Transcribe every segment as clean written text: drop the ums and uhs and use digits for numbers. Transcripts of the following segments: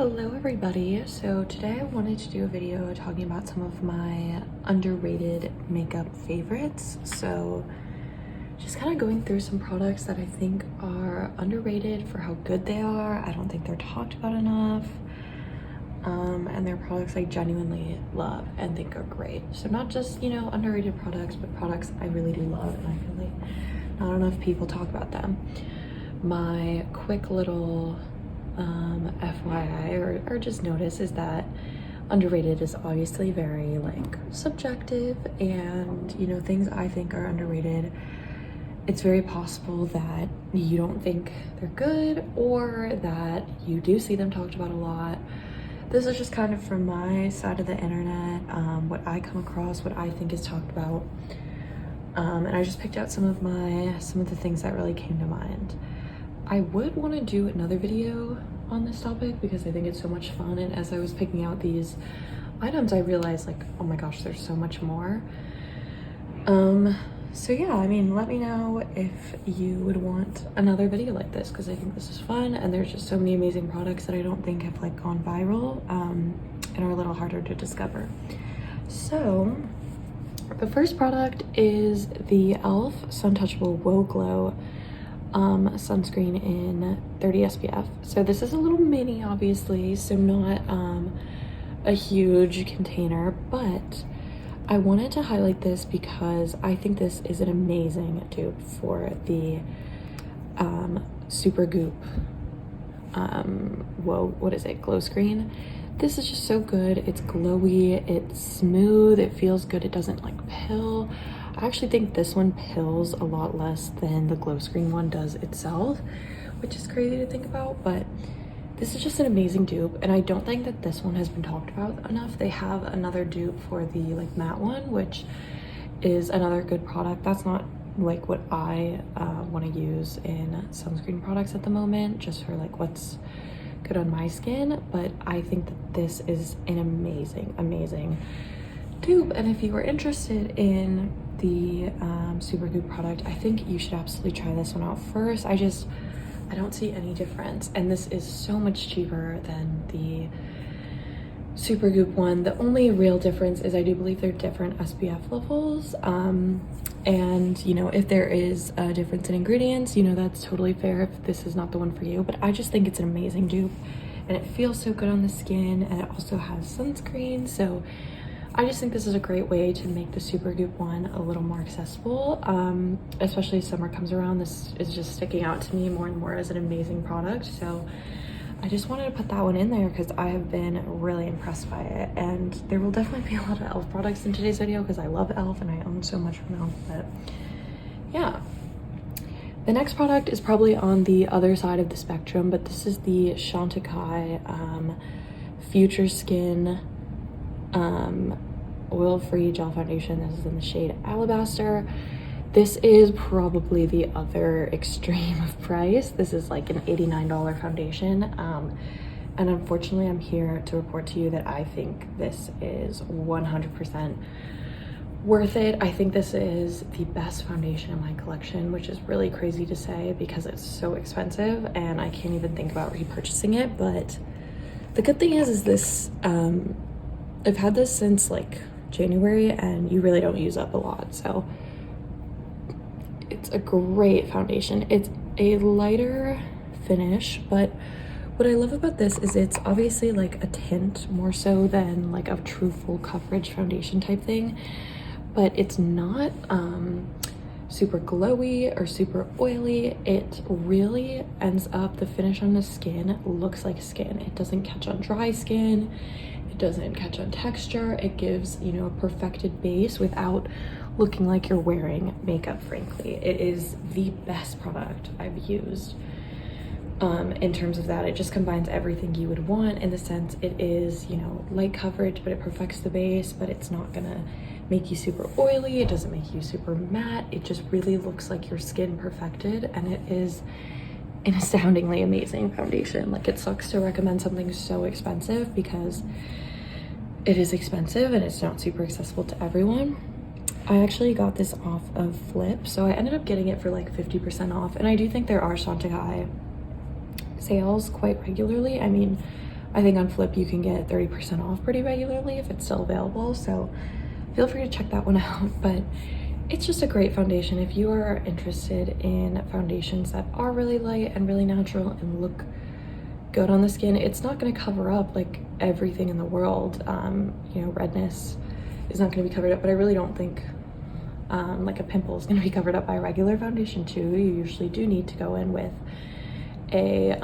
Hello everybody. So today I wanted to do a video talking about some of my underrated makeup favorites. So just kind of going through some products that I think are underrated for how good they are. I don't think they're talked about enough. And they're products I genuinely love and think are great. So not just, underrated products, but products I really do love and I feel like not enough people talk about them. My quick little FYI or just notice is that underrated is obviously very like subjective, and things I think are underrated, it's very possible that you don't think they're good or that you do see them talked about a lot. This is just kind of from my side of the internet, what I come across, what I think is talked about, and I just picked out some of the things that really came to mind. I would want to do another video on this topic because I think it's so much fun, and as I was picking out these items I realized like, oh my gosh, there's so much more. So yeah, I mean, let me know if you would want another video like this because I think this is fun, and there's just so many amazing products that I don't think have like gone viral and are a little harder to discover. So the first product is the e.l.f. Sun Touchable Whoa Glow sunscreen in 30 SPF. So this is a little mini, obviously, so not a huge container, but I wanted to highlight this because I think this is an amazing dupe for the Supergoop glow screen. This is just so good. It's glowy, it's smooth, it feels good, it doesn't like pill. I actually think this one pills a lot less than the glow screen one does itself, which is crazy to think about, but this is just an amazing dupe, and I don't think that this one has been talked about enough. They have another dupe for the like matte one, which is another good product. That's not like what I want to use in sunscreen products at the moment, just for like what's good on my skin, but I think that this is an amazing dupe, and if you are interested in the Supergoop product, I think you should absolutely try this one out first. I don't see any difference, and this is so much cheaper than the Supergoop one. The only real difference is I do believe they're different SPF levels, and if there is a difference in ingredients, that's totally fair if this is not the one for you, but I just think it's an amazing dupe, and it feels so good on the skin, and it also has sunscreen, so I just think this is a great way to make the Supergoop one a little more accessible, especially as summer comes around. This is just sticking out to me more and more as an amazing product, so I just wanted to put that one in there because I have been really impressed by it, and there will definitely be a lot of e.l.f. products in today's video because I love e.l.f. and I own so much from e.l.f., but yeah. The next product is probably on the other side of the spectrum, but this is the Chantecaille Future Skin oil-free gel foundation. This is in the shade Alabaster. This is probably the other extreme of price. This is like an $89 foundation, and unfortunately I'm here to report to you that I think this is 100% worth it. I think this is the best foundation in my collection, which is really crazy to say because it's so expensive and I can't even think about repurchasing it. But the good thing is this I've had this since like January, and you really don't use up a lot, so it's a great foundation. It's a lighter finish, but what I love about this is it's obviously like a tint more so than like a true full coverage foundation type thing, but it's not super glowy or super oily. It really ends up, the finish on the skin looks like skin. It doesn't catch on dry skin, it doesn't catch on texture. It gives a perfected base without looking like you're wearing makeup. Frankly, it is the best product I've used in terms of that. It just combines everything you would want in the sense it is light coverage, but it perfects the base, but it's not gonna make you super oily, it doesn't make you super matte. It just really looks like your skin perfected, and it is an astoundingly amazing foundation. Like, it sucks to recommend something so expensive because it is expensive and it's not super accessible to everyone. I actually got this off of Flip, so I ended up getting it for like 50% off, and I do think there are Chantecaille sales quite regularly. I mean, I think on Flip you can get 30% off pretty regularly if it's still available, so feel free to check that one out. But it's just a great foundation if you are interested in foundations that are really light and really natural and look good on the skin. It's not going to cover up like everything in the world. You know, redness is not going to be covered up, but I really don't think like a pimple is going to be covered up by a regular foundation too. You usually do need to go in with a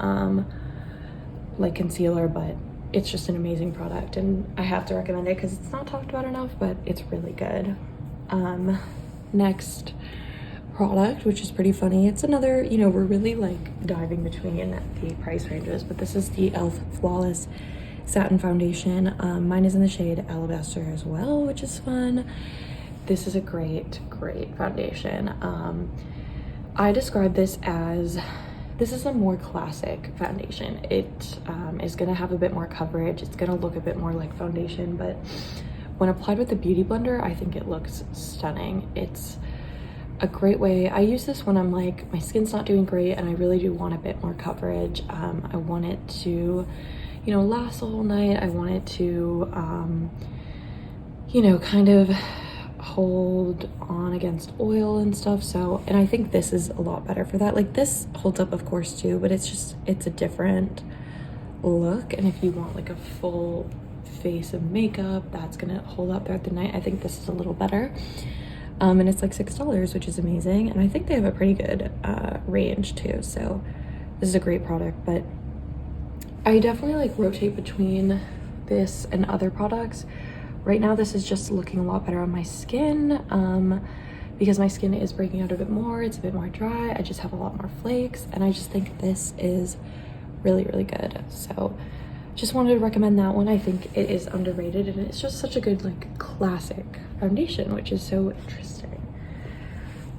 like concealer, but it's just an amazing product and I have to recommend it because it's not talked about enough, but it's really good. Next product, which is pretty funny, it's another, you know, we're really like diving between the price ranges, but this is the e.l.f. Flawless Satin Foundation. Mine is in the shade Alabaster as well, which is fun. This is a great foundation. I describe this as, this is a more classic foundation. It is gonna have a bit more coverage. It's gonna look a bit more like foundation, but when applied with the Beauty Blender, I think it looks stunning. It's a great way. I use this when I'm like, my skin's not doing great and I really do want a bit more coverage. I want it to, you know, last the whole night. I want it to, you know, kind of hold on against oil and stuff. So, and I think this is a lot better for that. Like this holds up of course too, but it's just, it's a different look. And if you want like a full face of makeup that's gonna hold up throughout the night, I think this is a little better. And it's like $6, which is amazing. And I think they have a pretty good range too. So this is a great product, but I definitely like rotate between this and other products. Right now, this is just looking a lot better on my skin because my skin is breaking out a bit more. It's a bit more dry. I just have a lot more flakes, and I just think this is really good. So just wanted to recommend that one. I think it is underrated, and it's just such a good like classic foundation, which is so interesting.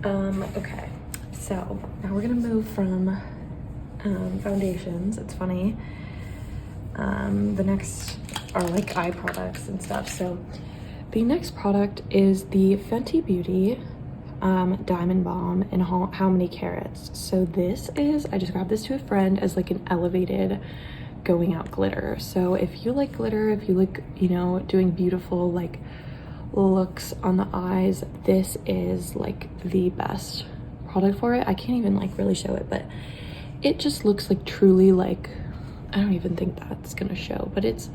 Okay, so now we're gonna move from foundations. It's funny. The next are like eye products and stuff. So the next product is the Fenty Beauty Diamond Balm in How Many Carats. So this is, I just grabbed this to a friend as like an elevated going out glitter. So if you like glitter, if you like, you know, doing beautiful like looks on the eyes, this is like the best product for it. I can't even like really show it, but it just looks like truly like, I don't even think that's gonna show, but it's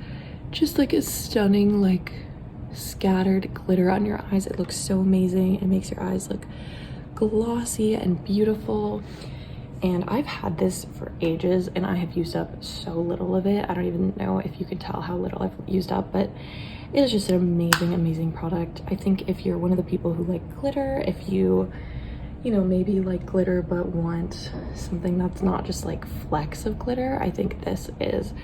just like a stunning like scattered glitter on your eyes. It looks so amazing. It makes your eyes look glossy and beautiful. And I've had this for ages and I have used up so little of it. I don't even know if you could tell how little I've used up, but it is just an amazing product. I think if you're one of the people who like glitter, if you know, maybe like glitter but want something that's not just like flecks of glitter, I think this is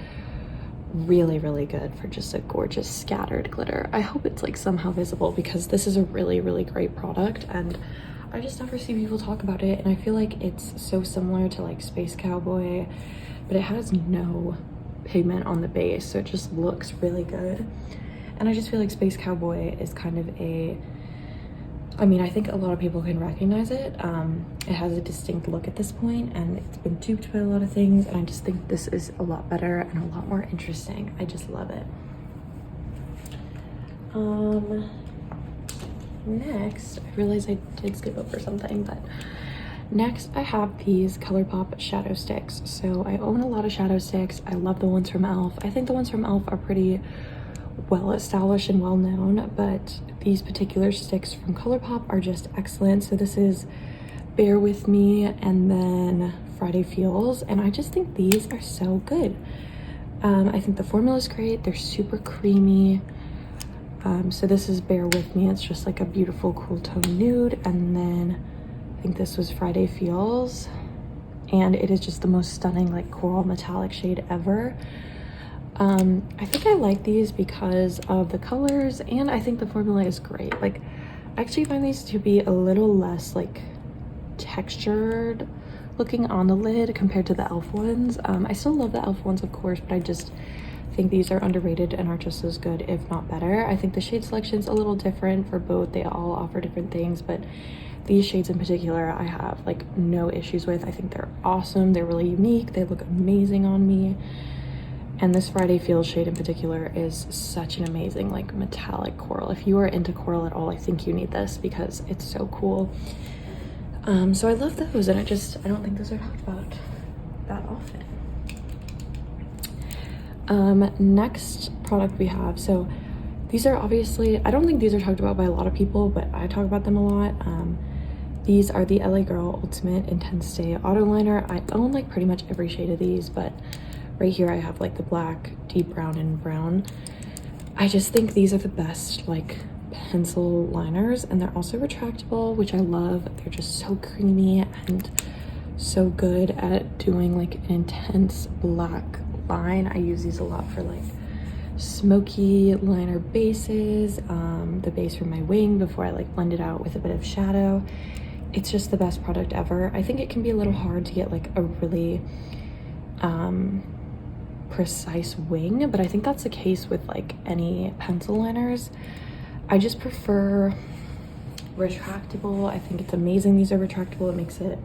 really good for just a gorgeous scattered glitter. I hope it's like somehow visible because this is a really great product and I just never see people talk about it, and I feel like it's so similar to like Space Cowboy, but it has no pigment on the base, so it just looks really good. And I just feel like Space Cowboy is kind of a, I mean, I think a lot of people can recognize it. It has a distinct look at this point, and it's been duped by a lot of things, and I just think this is a lot better and a lot more interesting. I just love it. Next, I realized I did skip over something, but next I have these ColourPop shadow sticks. So I own a lot of shadow sticks. I love the ones from e.l.f. I think the ones from e.l.f. are pretty well established and well known, but these particular sticks from ColourPop are just excellent. So this is Bear With Me and then Friday Feels, and I just think these are so good. I think the formula is great. They're super creamy. So this is Bear With Me. It's just like a beautiful cool tone nude, and then I think this was Friday Feels, and it is just the most stunning like coral metallic shade ever. I think I like these because of the colors, and I think the formula is great. Like I actually find these to be a little less like textured looking on the lid compared to the e.l.f. ones. I still love the e.l.f. ones of course, but I just think these are underrated and are just as good if not better. I think the shade selection's a little different for both. They all offer different things, but these shades in particular I have like no issues with. I think they're awesome. They're really unique. They look amazing on me. And this Friday Feels shade in particular is such an amazing like metallic coral. If you are into coral at all, I think you need this because it's so cool. So I love those, and I don't think those are talked about that often. Next product we have, so these are obviously, I don't think these are talked about by a lot of people, but I talk about them a lot. These are the LA Girl Ultimate Intense Stay Auto Liner. I own like pretty much every shade of these, but right here I have like the black, deep brown, and brown. I just think these are the best like pencil liners, and they're also retractable, which I love. They're just so creamy and so good at doing like an intense black line. I use these a lot for like smoky liner bases, the base for my wing before I like blend it out with a bit of shadow. It's just the best product ever. I think it can be a little hard to get like a really precise wing, but I think that's the case with like any pencil liners. I just prefer retractable. I think it's amazing these are retractable. It makes it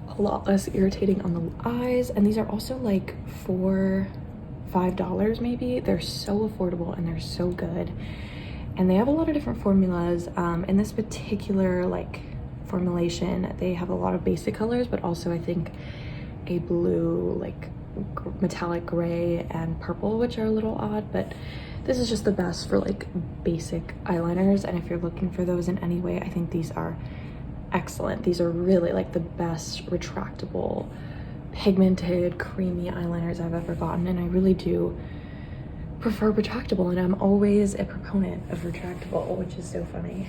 a lot less irritating on the eyes, and these are also like $4-5 maybe. They're so affordable and they're so good, and they have a lot of different formulas. In this particular like formulation, they have a lot of basic colors, but also I think a blue, like metallic gray, and purple, which are a little odd, but this is just the best for like basic eyeliners, and if you're looking for those in any way, I think these are excellent. These are really like the best retractable, pigmented, creamy eyeliners I've ever gotten, and I really do prefer retractable, and I'm always a proponent of retractable, which is so funny.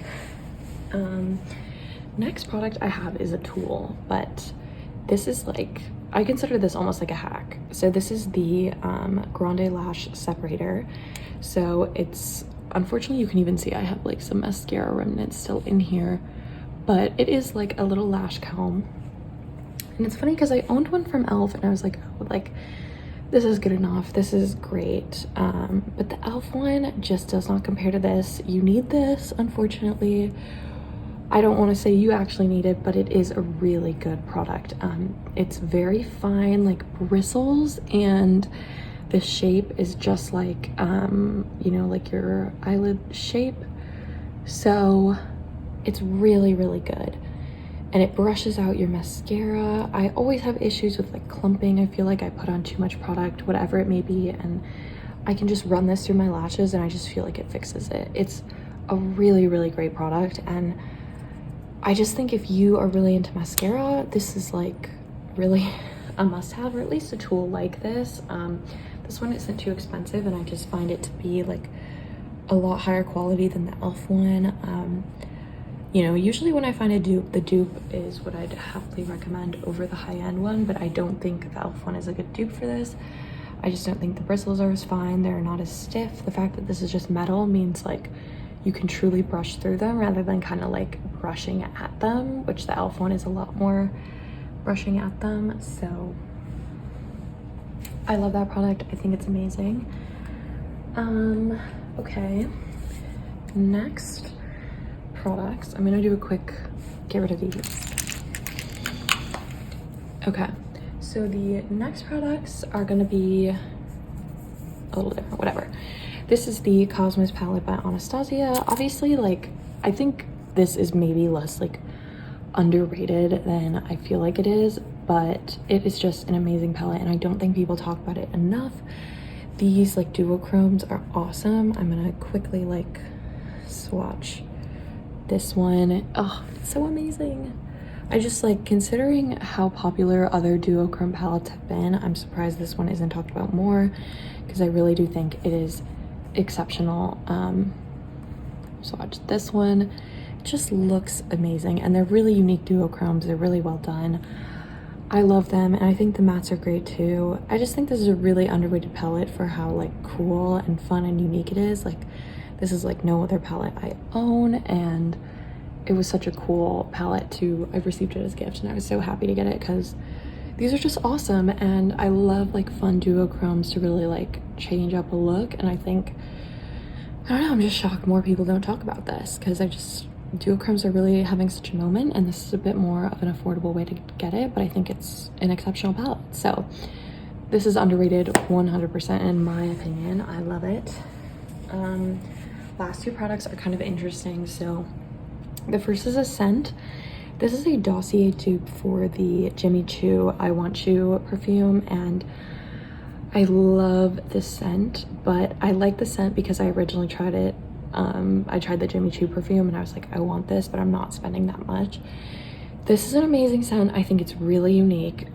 Next product I have is a tool, but this is like, I consider this almost like a hack. So this is the Grande Lash Separator. So it's, unfortunately you can even see I have like some mascara remnants still in here, but it is like a little lash comb. And it's funny because I owned one from e.l.f. and I was like, oh, like this is good enough, this is great. But the e.l.f. one just does not compare to this. You need this, unfortunately. I don't want to say you actually need it, but it is a really good product. It's very fine, like bristles, and the shape is just like, you know, like your eyelid shape. So it's really, really good. And it brushes out your mascara. I always have issues with like clumping. I feel like I put on too much product, whatever it may be, and I can just run this through my lashes and I just feel like it fixes it. It's a really, really great product, and I just think if you are really into mascara, this is like really a must-have, or at least a tool like this. This one isn't too expensive, and I just find it to be like a lot higher quality than the e.l.f. one. You know, usually when I find a dupe, the dupe is what I'd happily recommend over the high-end one, but I don't think the e.l.f. one is a good dupe for this. I just don't think the bristles are as fine. They're not as stiff. The fact that this is just metal means like you can truly brush through them rather than kind of like brushing at them, which the e.l.f. one is a lot more brushing at them. So I love that product. I think it's amazing. Okay, next products. I'm gonna do a quick get rid of these. Okay, so the next products are gonna be a little different, whatever. This is the Cosmos palette by Anastasia. Obviously, like, I think this is maybe less like underrated than I feel like it is, but it is just an amazing palette, and I don't think people talk about it enough. These like duochromes are awesome. I'm gonna quickly like swatch this one. Oh, it's so amazing. I just like, considering how popular other duochrome palettes have been, I'm surprised this one isn't talked about more, because I really do think it is exceptional. Swatch this one. It just looks amazing, and they're really unique duochromes. They're really well done. I love them, and I think the mattes are great too. I just think this is a really underrated palette for how like cool and fun and unique it is. Like, this is like no other palette I own, and it was such a cool palette to, I received it as a gift, and I was so happy to get it because these are just awesome, and I love like fun duochromes to really like change up a look. And I think, I don't know, I'm just shocked more people don't talk about this, because duochromes are really having such a moment, and this is a bit more of an affordable way to get it, but I think it's an exceptional palette. So This is underrated 100% in my opinion. I love it. Last two products are kind of interesting. So the first is a scent. This is a dossier dupe for the Jimmy Choo I Want You perfume, and I love this scent, but I like the scent because I originally tried it. I tried the Jimmy Choo perfume and I was like, I want this, but I'm not spending that much. This is an amazing scent. I think it's really unique.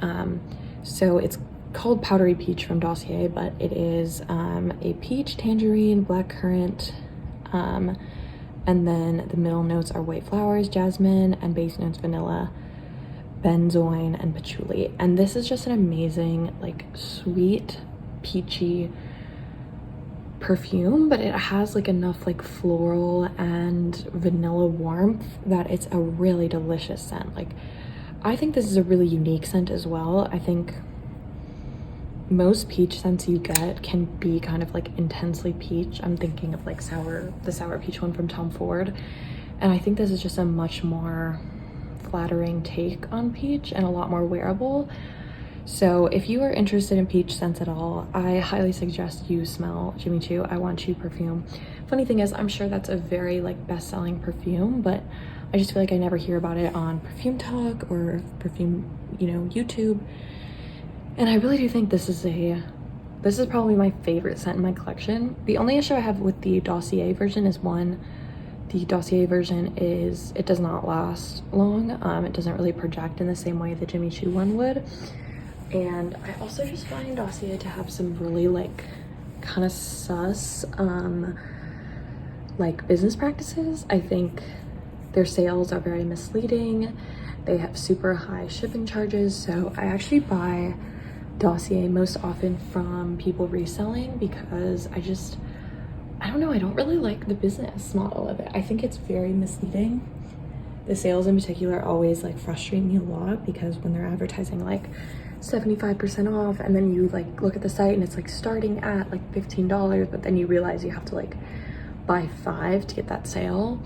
So it's called Powdery Peach from Dossier, but it is a peach, tangerine, blackcurrant, and then the middle notes are white flowers, jasmine, and base notes vanilla, benzoin, and patchouli. And this is just an amazing, like, sweet, peachy perfume, but it has like enough like floral and vanilla warmth that it's a really delicious scent. Like, I think this is a really unique scent as well. I think most peach scents you get can be kind of like intensely peach. I'm thinking of like the sour peach one from Tom Ford, and I think this is just a much more flattering take on peach and a lot more wearable. So if you are interested in peach scents at all, I highly suggest you smell Jimmy Choo I Want You perfume. Funny thing is, I'm sure that's a very like best-selling perfume, but I just feel like I never hear about it on Perfume Talk or Perfume, you know, YouTube. And I really do think this is probably my favorite scent in my collection. The only issue I have with the Dossier version is the Dossier version is it does not last long. It doesn't really project in the same way the Jimmy Choo one would. And I also just find Dossier to have some really like kind of sus like business practices. I think their sales are very misleading. They have super high shipping charges. So I actually buy Dossier most often from people reselling because I don't know, I don't really like the business model of it. I think it's very misleading. The sales in particular always like frustrate me a lot because when they're advertising like 75% off and then you like look at the site and it's like starting at like $15, but then you realize you have to like buy 5 to get that sale.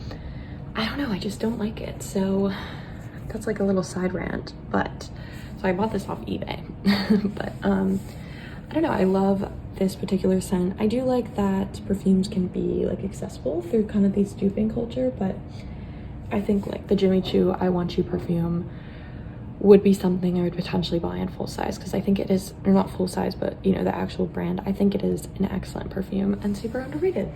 I don't know, I just don't like it. So that's like a little side rant, but so I bought this off eBay. But I don't know, I love this particular scent. I do like that perfumes can be like accessible through kind of these duping culture, but I think like the Jimmy Choo I Want You perfume would be something I would potentially buy in full size, because I think it is, or not full size, but you know, the actual brand. I think it is an excellent perfume and super underrated.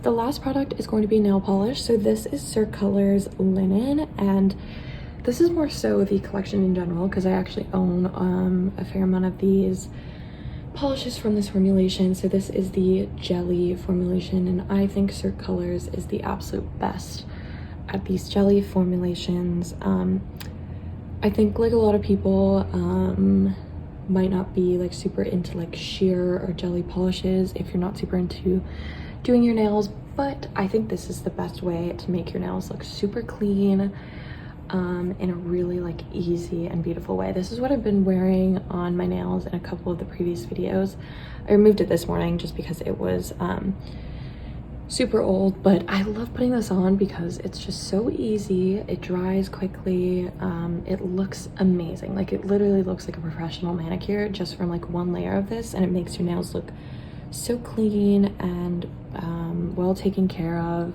The last product is going to be nail polish. So this is Sir Colors Linen, and this is more so the collection in general because I actually own a fair amount of these polishes from this formulation. So this is the jelly formulation, and I think Sir Colors is the absolute best at these jelly formulations. I think like a lot of people might not be like super into like sheer or jelly polishes if you're not super into doing your nails, but I think this is the best way to make your nails look super clean in a really like easy and beautiful way. This is what I've been wearing on my nails in a couple of the previous videos. I removed it this morning just because it was super old, but I love putting this on because it's just so easy. It dries quickly. It looks amazing. Like it literally looks like a professional manicure just from like one layer of this, and it makes your nails look so clean and well taken care of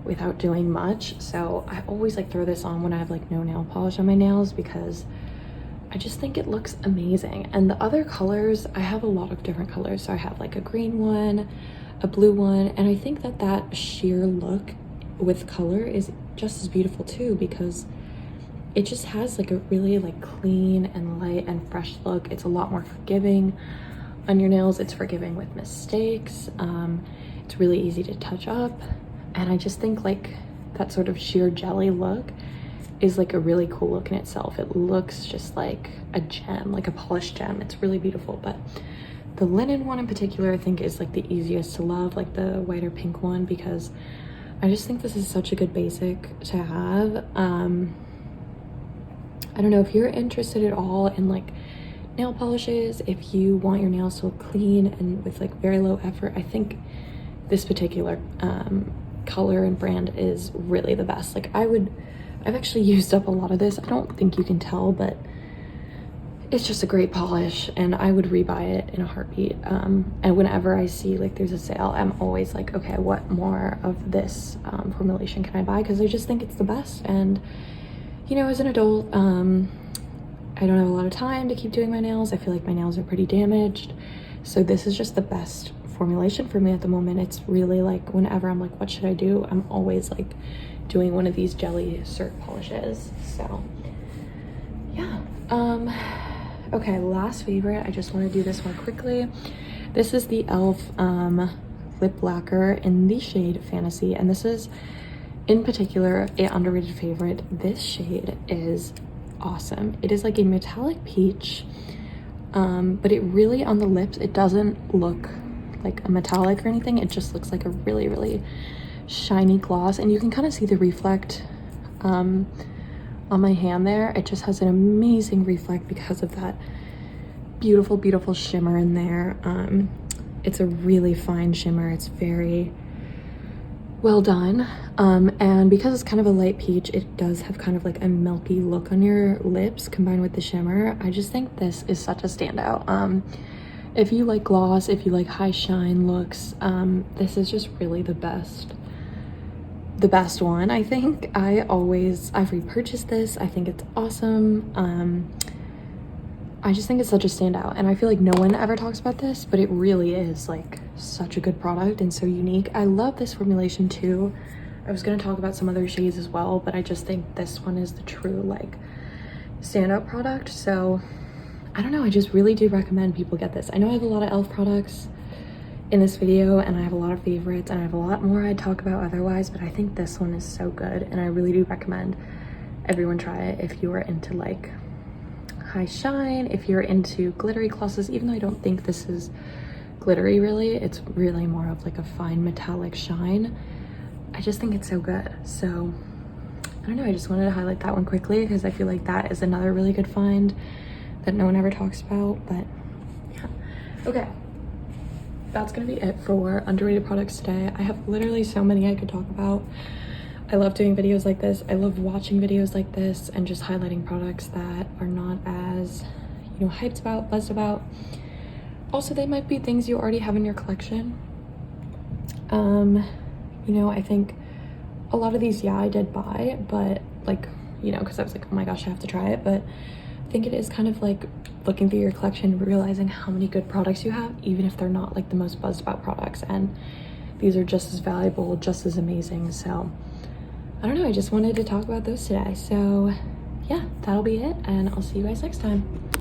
without doing much. So I always like throw this on when I have like no nail polish on my nails because I just think it looks amazing. And the other colors, I have a lot of different colors. So I have like a green one, a blue one, and I think that that sheer look with color is just as beautiful too, because it just has like a really like clean and light and fresh look. It's a lot more forgiving on your nails. It's forgiving with mistakes. It's really easy to touch up, and I just think like that sort of sheer jelly look is like a really cool look in itself. It looks just like a gem, like a polished gem. It's really beautiful. But the linen one in particular, I think is like the easiest to love, like the white or pink one, because I just think this is such a good basic to have. I don't know if you're interested at all in like nail polishes, if you want your nails to look clean and with like very low effort, I think this particular color and brand is really the best. Like I've actually used up a lot of this. I don't think you can tell, but it's just a great polish, and I would rebuy it in a heartbeat. And whenever I see like there's a sale, I'm always like, okay, what more of this formulation can I buy? Because I just think it's the best. And you know, as an adult, I don't have a lot of time to keep doing my nails. I feel like my nails are pretty damaged, so this is just the best formulation for me at the moment. It's really like whenever I'm like, what should I do, I'm always like doing one of these jelly cert polishes. So yeah. Okay, last favorite. I just want to do this one quickly. This is the e.l.f. lip lacquer in the shade Fantasy, and this is in particular an underrated favorite. This shade is awesome. It is like a metallic peach, but it really, on the lips, it doesn't look like a metallic or anything. It just looks like a really, really shiny gloss, and you can kind of see the reflect on my hand there. It just has an amazing reflect because of that beautiful, beautiful shimmer in there. It's a really fine shimmer. It's very well done. And because it's kind of a light peach, it does have kind of like a milky look on your lips combined with the shimmer. I just think this is such a standout. If you like gloss, if you like high shine looks, this is just really the best one. I think I've repurchased this. I think it's awesome. I just think it's such a standout, and I feel like no one ever talks about this, but it really is like such a good product and so unique. I love this formulation too. I was going to talk about some other shades as well, but I just think this one is the true like standout product. So I don't know, I just really do recommend people get this. I know I have a lot of e.l.f. products in this video, and I have a lot of favorites, and I have a lot more I'd talk about otherwise, but I think this one is so good, and I really do recommend everyone try it if you are into like high shine, if you're into glittery glosses. Even though I don't think this is glittery really, it's really more of like a fine metallic shine. I just think it's so good. So I don't know, I just wanted to highlight that one quickly because I feel like that is another really good find that no one ever talks about. But yeah, okay, that's gonna be it for underrated products today. I have literally so many I could talk about. I love doing videos like this. I love watching videos like this and just highlighting products that are not as, you know, hyped about, buzzed about. Also, they might be things you already have in your collection. You know, I think a lot of these, yeah, I did buy, but like, you know, because I was like, oh my gosh, I have to try it. But I think it is kind of like looking through your collection, realizing how many good products you have, even if they're not like the most buzzed about products. And these are just as valuable, just as amazing. So I don't know, I just wanted to talk about those today. So yeah, that'll be it, and I'll see you guys next time.